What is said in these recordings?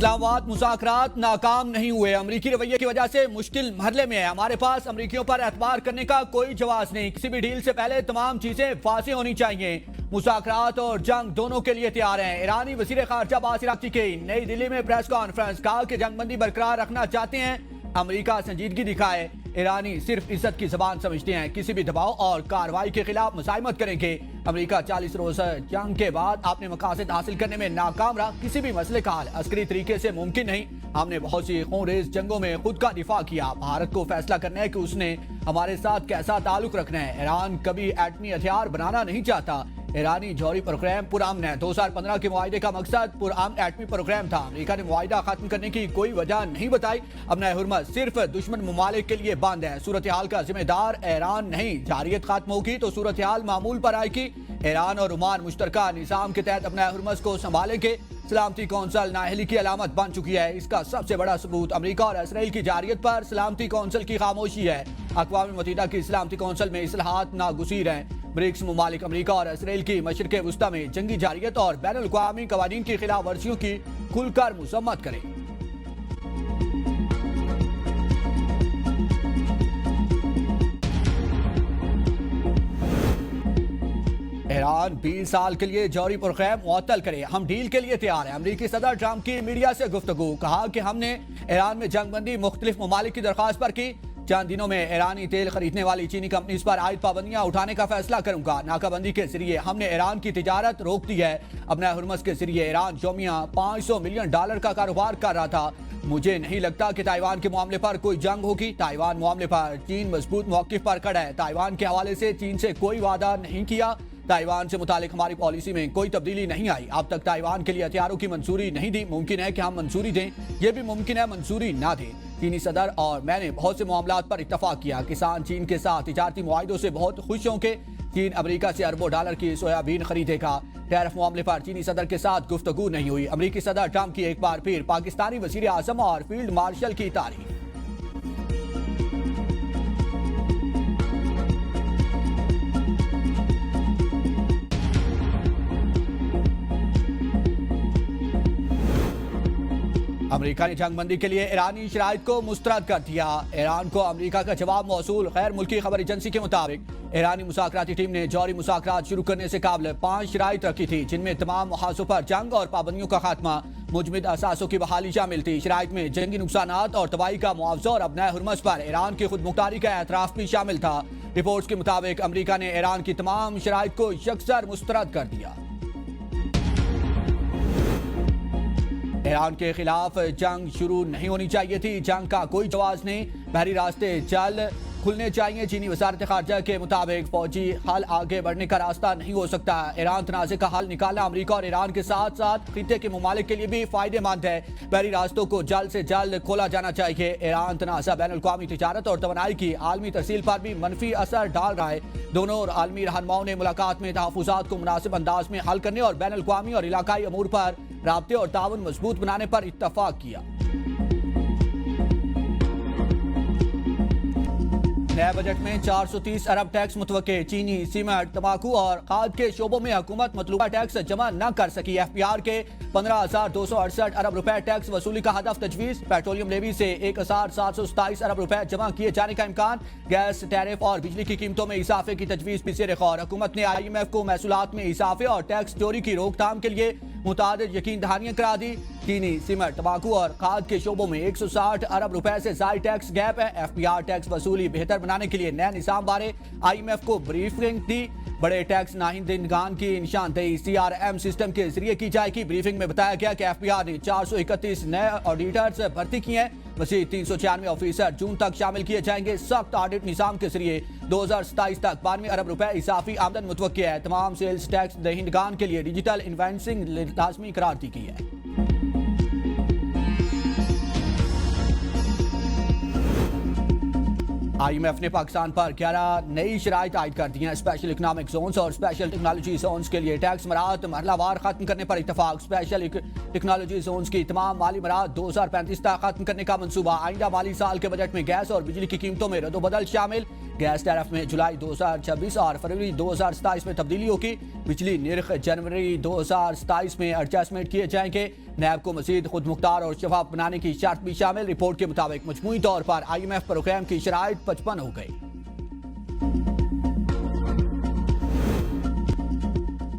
इस्लामाबाद मुज़ाकरात नाकाम नहीं हुए। अमरीकी रवैये की वजह से मुश्किल मरहले में है। हमारे पास अमरीकियों पर एतबार करने का कोई जवाब नहीं। किसी भी डील से पहले तमाम चीजें वाज़ेह होनी चाहिए। मुज़ाकरात और जंग दोनों के लिए तैयार हैं। ईरानी वज़ीर ख़ारजा अब्बास अराग़ची की नई दिल्ली में प्रेस कॉन्फ्रेंस, कहा कि जंगबंदी बरकरार रखना चाहते हैं, अमरीका संजीदगी दिखाए। ईरानी सिर्फ इज्जत की जबान समझते हैं, किसी भी दबाव और कार्रवाई के खिलाफ मुज़ाहिमत करेंगे। अमरीका 40 रोज़ा जंग के बाद अपने मकासद हासिल करने में नाकाम रहा। किसी भी मसले का हल अस्करी तरीके से मुमकिन नहीं। हमने बहुत सी खूनरेज़ जंगों में खुद का दिफा किया। भारत को फैसला करना है कि उसने हमारे साथ कैसा ताल्लुक रखना है। ईरान कभी एटमी हथियार बनाना नहीं चाहता। ईरानी जौहरी प्रोग्राम पुरअमन है। 2015 के मुआहदे का मकसद पुरअमन एटमी प्रोग्राम था। अमरीका ने मुआहदा खत्म करने की कोई वजह नहीं बताई। अपना हुर्मत सिर्फ दुश्मन ममालिक के लिए बंद है। सूरत हाल का जिम्मेदार ईरान नहीं। जारियत खत्म होगी तो सूरत हाल मामूल पर आएगी। ईरान और ओमान मुश्तरका निज़ाम के तहत अपना हुर्मत को संभालेंगे। सलामती कौंसल नाअहली की अलामत बन चुकी है। इसका सबसे बड़ा सबूत अमरीका और इसराइल की जारियत पर सलामती कौंसल की खामोशी है। अक़वाम मुत्तहिदा की सलामती कौंसल में इस्लाहात नागुज़ीर हैं। ब्रिक्स ममालिक अमरीका और इसराइल की मशरिक़ वुस्ता में जंगी जारियत और बैनुल-अक़वामी क़वानीन की खिलाफ वर्जियों की खुलकर मज़म्मत करें। ईरान 20 साल के लिए जौहरी प्रोग्राम मुअत्तल करे, हम डील के लिए तैयार हैं। अमरीकी सदर ट्रंप की मीडिया से गुफ्तगू, कहा कि हमने ईरान में जंगबंदी मुख्तलिफ ममालिक की दरख्वास्त पर की। चंद दिनों में ईरानी तेल खरीदने वाली चीनी कंपनीज पर आयद पाबंदियां उठाने का फैसला करूंगा। नाकाबंदी के जरिए हमने ईरान की तिजारत रोक दी है। अपना हुर्मस के जरिए ईरान यौमिया $500 मिलियन का कारोबार कर रहा था। मुझे नहीं लगता कि ताइवान के मामले पर कोई जंग होगी। ताइवान मामले पर चीन मजबूत मौक़िफ़ पर खड़ा है। ताइवान के हवाले से चीन से कोई वादा नहीं किया। ताइवान से मुतालिक हमारी पॉलिसी में कोई तब्दीली नहीं आई। अब तक ताइवान के लिए हथियारों की मंजूरी नहीं दी। मुमकिन है कि हम मंजूरी दें, यह भी मुमकिन है मंजूरी ना दें। चीनी सदर और मैंने बहुत से मामलात पर इत्तफाक किया। किसान चीन के साथ तिजारती मुआहिदों से बहुत खुश होंगे। चीन अमरीका से अरबों डॉलर की सोयाबीन खरीदेगा। टैरिफ मामले पर चीनी सदर के साथ गुफ्तगू नहीं हुई। अमरीकी सदर ट्रंप की एक बार फिर पाकिस्तानी वज़ीर आज़म और फील्ड मार्शल की तारीफ। अमरीका ने जंगबंदी के लिए ईरानी शराइत को मुस्तरद कर दिया। ईरान को अमरीका का जवाब मौसूल। गैर मुल्की खबर एजेंसी के मुताबिक ईरानी मुज़ाकराती टीम ने जौहरी मुज़ाकरात शुरू करने से काबिल 5 शराइत रखी थी, जिनमें तमाम मुहाज़ों पर जंग और पाबंदियों का खात्मा, मुजमिद असासों की बहाली शामिल थी। शराइत में जंगी नुकसानात और तबाही का मुआवजा और अपना हुर्मस पर ईरान की खुद मुख्तारी का एतराफ़ भी शामिल था। रिपोर्ट्स के मुताबिक अमरीका ने ईरान की तमाम शराइत को यकसर मुस्तरद कर दिया। ईरान के खिलाफ जंग शुरू नहीं होनी चाहिए थी। जंग का कोई जवाब नहीं। बहरी रास्ते जल्द खुलने चाहिए। चीनी वज़ारत ख़ारजा के मुताबिक फौजी हल आगे बढ़ने का रास्ता नहीं हो सकता। ईरान तनाज़े का हल निकालना अमरीका और ईरान के साथ साथ खित्ते के ममालिक के लिए भी फ़ायदेमंद है। बहरी रास्तों को जल्द से जल्द खोला जाना चाहिए। ईरान तनाज़ा बैनुल-अक़वामी तिजारत और तवानाई की आलमी तरसील पर भी मनफी असर डाल रहा है। दोनों और आलमी रहनुमाओं ने मुलाकात में तहफ़्फ़ुज़ात को मुनासिब अंदाज में हल करने और बैनुल-अक़वामी और इलाकाई अमूर पर राब्ते और ताउन मजबूत बनाने पर इत्तफ़ाक़ किया। नए बजट में 430 अरब टैक्स मुतवक्के। चीनी, सीमेंट, तंबाकू और खाद के शोबों में हुकूमत मतलूबा टैक्स जमा न कर सकी। FPR के 15,268 अरब रुपए टैक्स वसूली का हदफ तजवीज़। पेट्रोलियम लेवी से 1,727 अरब रुपए जमा किए जाने का इम्कान। गैस, टैरिफ और बिजली की कीमतों में इजाफे की तजवीज़ भी ज़ेर गौर। हुकूमत ने IMF को महसूलात में इजाफे और टैक्स चोरी की रोकथाम के लिए मुतादिद यकीन दहानियां करा दी। चीनी, सीमेंट, तंबाकू और खाद के शोबों में 160 अरब रुपए से ज़ायद टैक्स गैप है। FPR टैक्स वसूली बेहतर बनाने के लिए नए निज़ाम बारे IMF को ब्रीफिंग दी। बड़े टैक्स नाहिंदगान की निशानदेही CRM सिस्टम के जरिए की जाएगी। ब्रीफिंग में बताया गया कि FPR ने 431 नए ऑडिटर्स भर्ती किए हैं। मज़ीद 396 ऑफिसर जून तक शामिल किए जाएंगे। सख्त ऑडिट निज़ाम के जरिए 2027 तक 92 अरब रुपए इजाफी आमदन मुतवक्के है। तमाम सेल्स टैक्स दहिंदगान के लिए डिजिटल इन्वेंसिंग लाजमी करार दी गई है। IMF ने पाकिस्तान पर 11 नई शराइत आयद कर दी हैं। स्पेशल इकनॉमिक जोन्स और स्पेशल टेक्नोलॉजी जोन्स के लिए टैक्स मराहत मरहलावार खत्म करने पर इतफाक। स्पेशल टेक्नोलॉजी जोन्स की तमाम माली मराहत 2035 तक खत्म करने का मंसूबा। आइंदा माली साल के बजट में गैस और बिजली की कीमतों में रद्दोबदल शामिल। गैस टैरिफ में जुलाई 2026 और फरवरी 2027 में तब्दीली होगी। बिजली निर्ख जनवरी 2027 में एडजस्टमेंट किए जाएंगे। नैब को मजीद खुद मुख्तार और शफाफ बनाने की शर्त भी शामिल। रिपोर्ट के मुताबिक मजमूई तौर पर IMF प्रोग्राम की शराइत 55 हो गई।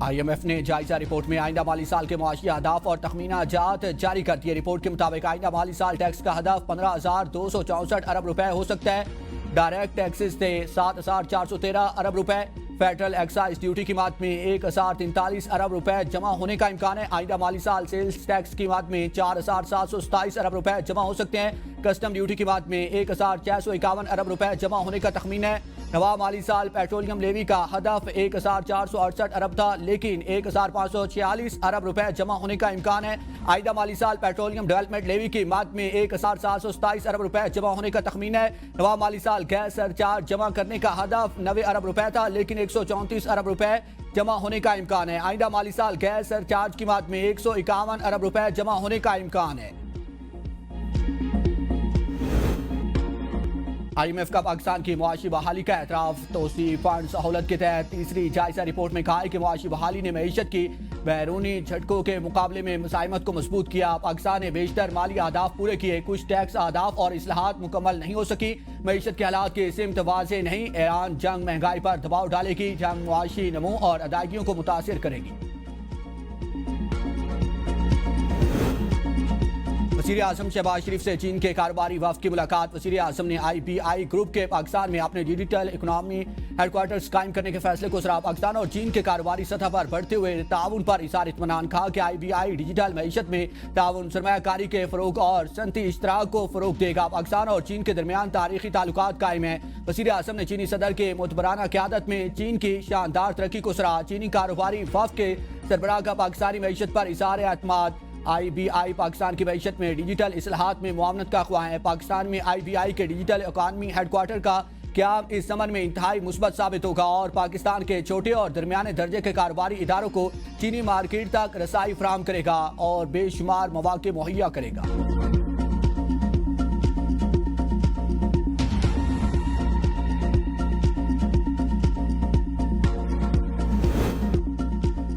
IMF ने जायजा रिपोर्ट में आइंदा माली साल के मुआशी अहदाफ और तखमीना जात जारी कर दिए। रिपोर्ट के मुताबिक आइंदा माली साल टैक्स का हदफ 15,264 अरब रुपए हो सकता है। डायरेक्ट टैक्सेस से 7,413 अरब रुपए, फेडरल एक्साइज ड्यूटी की मात में 1,043 अरब रुपए जमा होने का इम्कान है। आइंदा माली साल सेल्स टैक्स की मात में 4,727 अरब रुपए जमा हो सकते हैं। कस्टम ड्यूटी की मात में 1,651 अरब रुपए जमा होने का तखमीन है। नवा माली साल पेट्रोलियम लेवी का हदफ 1,468 अरब था, लेकिन 1,546 अरब रुपए जमा होने का इम्कान है। आइंदा माली साल पेट्रोलियम डेवलपमेंट लेवी की मात में 1,727 अरब रुपए जमा होने का तखमीन है। नवा माली साल गैस सरचार्ज जमा करने का हदफ 90 अरब रुपए था, लेकिन 134 अरब रुपए जमा होने का इम्कान है। आइंदा माली साल गैस सरचार्ज की मात में 151 अरब रुपए जमा होने का इम्कान है। IMF का पाकिस्तान की मुआशी बहाली का एतराफ। तोसी फंड सहूलत के तहत तीसरी जायजा रिपोर्ट में कहा है कि मुआशी बहाली ने मईशत की बैरूनी झटकों के मुकाबले में मुसाइमत को मजबूत किया। पाकिस्तान ने बेशतर माली अहदाफ पूरे किए, कुछ टैक्स अहदाफ और इस्लाहात मुकम्मल नहीं हो सकी। मईशत के हालात की सिमत वाज़ेह नहीं। ईरान जंग महंगाई पर दबाव डालेगी। जंग मुआशी नमू और अदायगियों को मुतासिर करेगी। वज़ीर आज़म शहबाज शरीफ से चीन के कारोबारी वफ़द की मुलाकात। वज़ीर आज़म ने IBI ग्रुप के पाकिस्तान में अपने डिजिटल इकोनॉमी हेडक्वार्टर्स कायम करने के फैसले को सराहा। पाकिस्तान और चीन के कारोबारी सतह पर बढ़ते हुए ताउन पर इज़हार इत्मीनान। कहा कि IBI डिजिटल मईशत में ताउन, सरमायाकारी के फ़रोग और सनती इश्तराक को फ़रोग देगा। पाकिस्तान और चीन के दरमियान तारीखी ताल्लुकात कायम है। वज़ीर आज़म ने चीनी सदर के मोतबराना क़यादत में चीन की शानदार तरक्की को सराहा। चीनी कारोबारी वफ़द के सरबराह का पाकिस्तानी मईशत पर इज़हार एतमाद। IBI पाकिस्तान की मईशत में डिजिटल इस्लाहात में मुआवनत का ख्वाह है। पाकिस्तान में IBI के डिजिटल इकोनॉमी हेडक्वार्टर का क़याम इस समन में इंतहाई मुस्बत साबित होगा और पाकिस्तान के छोटे और दरमियाने दर्जे के कारोबारी इदारों को चीनी मार्केट तक रसाई फराहम करेगा और बेशुमार मौके मुहैया करेगा।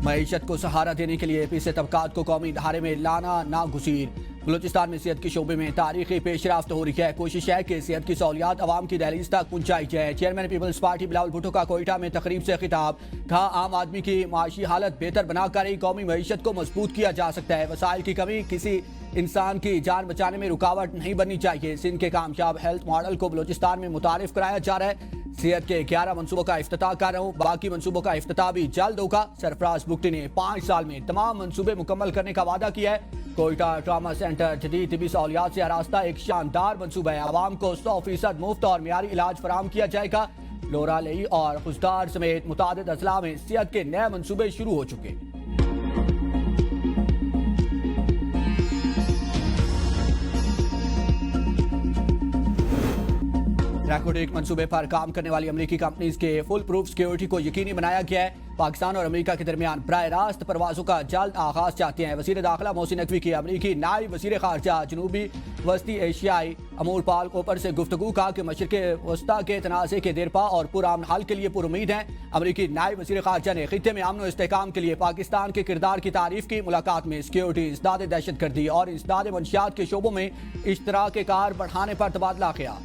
मईशत को सहारा देने के लिए पिछले तबकात को कौमी धारे में लाना नागुज़ीर। बलूचिस्तान में सेहत के शोबे में तारीखी पेशरफ्त हो रही है। कोशिश है कि सेहत की सहूलियात अवाम की दहलीज तक पहुँचाई जाए। Chairman Peoples Party Bilawal Bhutto का कोयटा में तकरीब से खिताब। कहा आम आदमी की माशी हालत बेहतर बनाकर ही कौमी मईशत को मजबूत किया जा सकता है। वसाइल की कमी किसी इंसान की जान बचाने में रुकावट नहीं बननी चाहिए। सिंध के कामयाब हेल्थ मॉडल को बलूचिस्तान में मुतारिफ कराया जा रहा है। सेहत के 11 मनसूबों का इफ्तिताह कर रहा हूँ, बाकी मनसूबों का इफ्तिताह भी जल्द होगा। सरफराज बुगटी ने 5 साल में तमाम मनसूबे मुकम्मल करने का वादा किया है। कोयटा ट्रामा सेंटर जदीद तिबी सहूलियात से आरास्ता एक शानदार मनसूबा है। आवाम को 100% मुफ्त और मियारी इलाज फराहम किया जाएगा। लोरा लई और खुशदार समेत मुतादिद अजला में सेहत के नए मनसूबे शुरू हो चुके हैं। रैकोडेक मंसूबे पर काम करने वाली अमेरिकी कंपनीज के फुल प्रूफ सिक्योरिटी को यकीनी बनाया गया है। पाकिस्तान और अमेरिका के दरमियान बराह रास्त परवाजों का जल्द आगाज चाहते हैं। वज़ीर दाखिला मोहसिन नकवी की अमेरिकी नायब वज़ीर ख़ारजा जनूबी वस्ती एशियाई अमूर पाल कोपर से गुफ्तगू। कहा कि मशरिक़ वस्ता के तनाज़े के देरपा और पुरअमन हल के लिए पुरुमीद हैं। अमेरिकी नायब वज़ीर ख़ारजा ने खित्ते में अमन और इस्तेहकाम के लिए पाकिस्तान के किरदार की तारीफ की। मुलाकात में सिक्योरिटी, इंसदाद दहशतगर्दी और इंसदाद मंशियात के शोबों में इश्तराक कार बढ़ाने पर तबादला किया।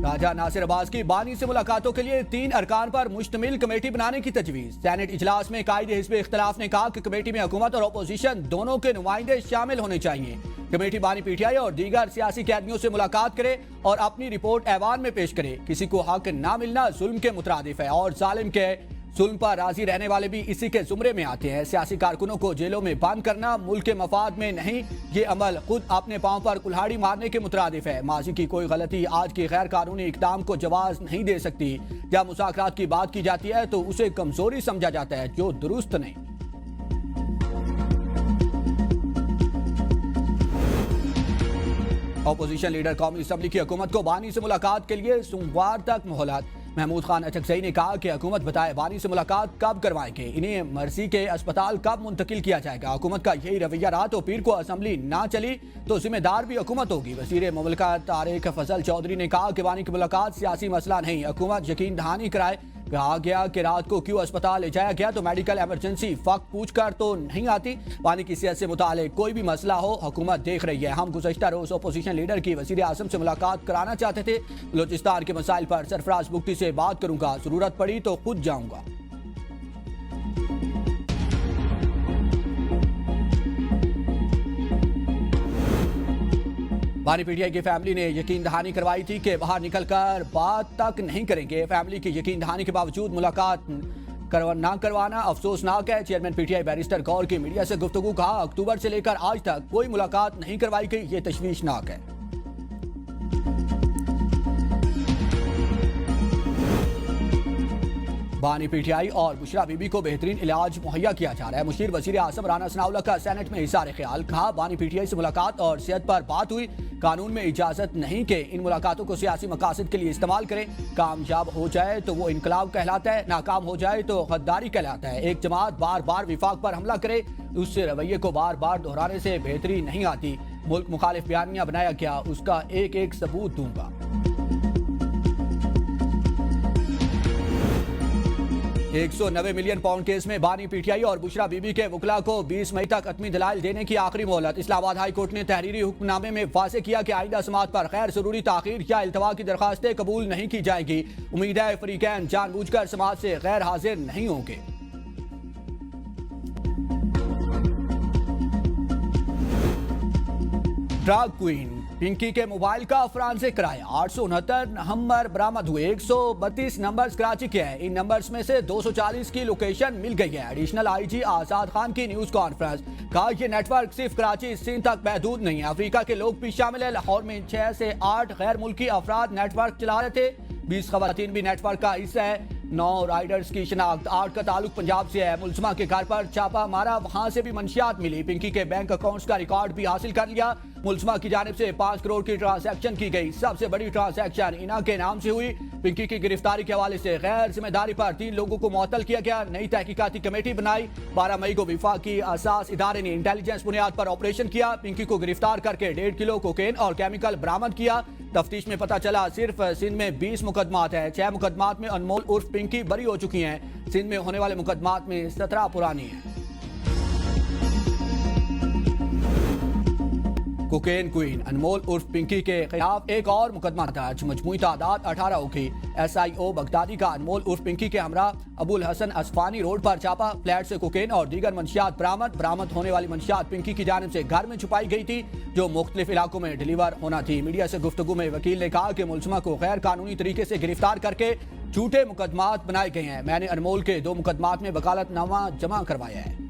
राजा नासिर अब्बास की बानी से मुलाकातों के लिए 3 अरकान पर मुश्तमिल कमेटी बनाने की तजवीज़। सेनेट इजलास में कायदे हिज़्ब इख्तिलाफ ने कहा कि कमेटी में हुकूमत और अपोजिशन दोनों के नुमाइंदे शामिल होने चाहिए। कमेटी बानी PTI और दीगर सियासी कैदियों से मुलाकात करे और अपनी रिपोर्ट ऐवान में पेश करे। किसी को हक ना मिलना जुल्म के मुतरादिफ है और जालिम के जुल्म पर राजी रहने वाले भी इसी के जुमरे में आते हैं। सियासी कारकुनों को जेलों में बंद करना मुल्क के मफाद में नहीं, ये अमल खुद अपने पांव पर कुल्हाड़ी मारने के मुतरादिफ है। माजी की कोई गलती आज के गैर कानूनी इकदाम को जवाज नहीं दे सकती। जब मुज़ाकरात की बात की जाती है तो उसे कमजोरी समझा जाता है, जो दुरुस्त नहीं। अपोजिशन लीडर कौमी असम्बली की हुकूमत को बानी से मुलाकात के लिए सोमवार तक मोहलत। महमूद खान अचकजई ने कहा कि हुकूमत बताए बानी से मुलाकात कब करवाएंगे, इन्हें मर्सी के अस्पताल कब मुंतकिल किया जाएगा। हुकूमत का यही रवैया रहा तो पीर को असम्बली ना चली तो जिम्मेदार भी हुकूमत होगी। वज़ीर मुमलिकत तारिक फजल चौधरी ने कहा कि बानी की मुलाकात सियासी मसला नहीं, हुकूमत यकीन दहानी कराए। कहा गया कि रात को क्यों अस्पताल ले जाया गया तो मेडिकल इमरजेंसी वक्त पूछकर तो नहीं आती। पानी की सेहत से मुतालिक कोई भी मसला हो हुकूमत देख रही है। हम गुज़श्ता रोज अपोजिशन लीडर की वज़ीर आज़म से मुलाकात कराना चाहते थे। बलूचिस्तान के मसाइल पर सरफराज बुख्ती से बात करूंगा, जरूरत पड़ी तो खुद जाऊंगा। बानी पीटीआई की फैमिली ने यकीन दहानी करवाई थी कि बाहर निकलकर बात तक नहीं करेंगे। फैमिली की यकीन दहानी के बावजूद मुलाकात ना करवाना अफसोसनाक है। चेयरमैन पीटीआई बैरिस्टर गौर की मीडिया से गुफ्तगू कहा, अक्टूबर से लेकर आज तक कोई मुलाकात नहीं करवाई गई, ये तशवीशनाक है। बानी पीटीआई और बुशरा बीबी को बेहतरीन इलाज मुहैया किया जा रहा है। मुशीर वज़ीर आज़म राना सनाउल्लाह का सेनेट में इज़हार ख्याल। कहा, बानी पीटीआई से मुलाकात और सेहत पर बात हुई, कानून में इजाजत नहीं कि इन मुलाकातों को सियासी मकासद के लिए इस्तेमाल करें। कामयाब हो जाए तो वो इनकलाब कहलाता है, नाकाम हो जाए तो गद्दारी कहलाता है। एक जमात बार बार विफाक पर हमला करे, उससे रवैये को बार बार दोहराने से बेहतरी नहीं आती। मुल्क मुखालिफ बयानियां बनाया गया, उसका एक एक सबूत दूंगा। 190 मिलियन पाउंड केस में बानी पीटीआई और बुशरा बीबी के वकला को 20 मई तक हतमी दलाइल देने की आखिरी मोहलत। इस्लामाबाद हाई कोर्ट ने तहरीरी हुक्मनामे में वाज़ेह किया कि आइंदा समाअत पर गैर जरूरी ताखीर या इल्तवा की दरखास्तें कबूल नहीं की जाएगी। उम्मीद है फरीकैन जानबूझकर समाअत से गैर हाजिर नहीं होंगे। ड्रग क्वीन पिंकी के मोबाइल का फॉरेंसिक कराया। 869 नंबर बरामद हुए, 132 नंबर्स कराची के हैं। इन नंबर्स में से 240 की लोकेशन मिल गई है। एडिशनल आईजी आजाद खान की न्यूज कॉन्फ्रेंस। कहा, यह नेटवर्क सिर्फ कराची सिंध तक महदूद नहीं है, अफ्रीका के लोग भी शामिल है। लाहौर में 6 से 8 गैर मुल्की अफराद नेटवर्क चला रहे थे। 20 खवातीन भी नेटवर्क का हिस्सा है। 9 राइडर्स की शिनाख्त, 8 का ताल्लुक पंजाब से है। मुलजमा के घर पर छापा मारा, वहां से भी मंशियात मिली। पिंकी के बैंक अकाउंट्स का रिकॉर्ड भी हासिल कर लिया। मुलजमा की जानिब से 5 करोड़ की ट्रांसैक्शन की गई। सबसे बड़ी ट्रांसैक्शन इना के नाम से हुई। पिंकी की गिरफ्तारी के हवाले से गैर जिम्मेदारी पर 3 लोगों को मुअत्तल किया गया। नई तहकीकाती कमेटी बनाई। 12 मई को विफाकी असास इदारे ने इंटेलिजेंस बुनियाद पर ऑपरेशन किया। पिंकी को गिरफ्तार करके 1.5 किलो कोकेन और केमिकल बरामद किया। तफ्तीश में पता चला सिर्फ सिंध में 20 मुकदमात है। 6 मुकदमात में अनमोल उर्फ पिंकी बरी हो चुकी हैं। सिंध में होने वाले मुकदमात में 17 पुरानी हैं। कोकेन क्वीन अनमोल उर्फ पिंकी के खिलाफ एक और मुकदमा दर्ज। मजमूई तादाद 18 होगी। SIO बगदादी का अनमोल उर्फ पिंकी के हमरा अबुल हसन असफानी रोड पर छापा। फ्लैट से कोकेन और दीगर मंशियात बरामद होने वाली मंशियात पिंकी की जानिब से घर में छुपाई गई थी, जो मुख्तलिफ इलाकों में डिलीवर होना थी। मीडिया से गुफ्तगू में वकील ने कहा कि मुलजमा को गैर कानूनी तरीके से गिरफ्तार करके झूठे मुकदमात बनाए गए हैं। मैंने अनमोल के 2 मुकदमात में वकालतनामा जमा करवाया है।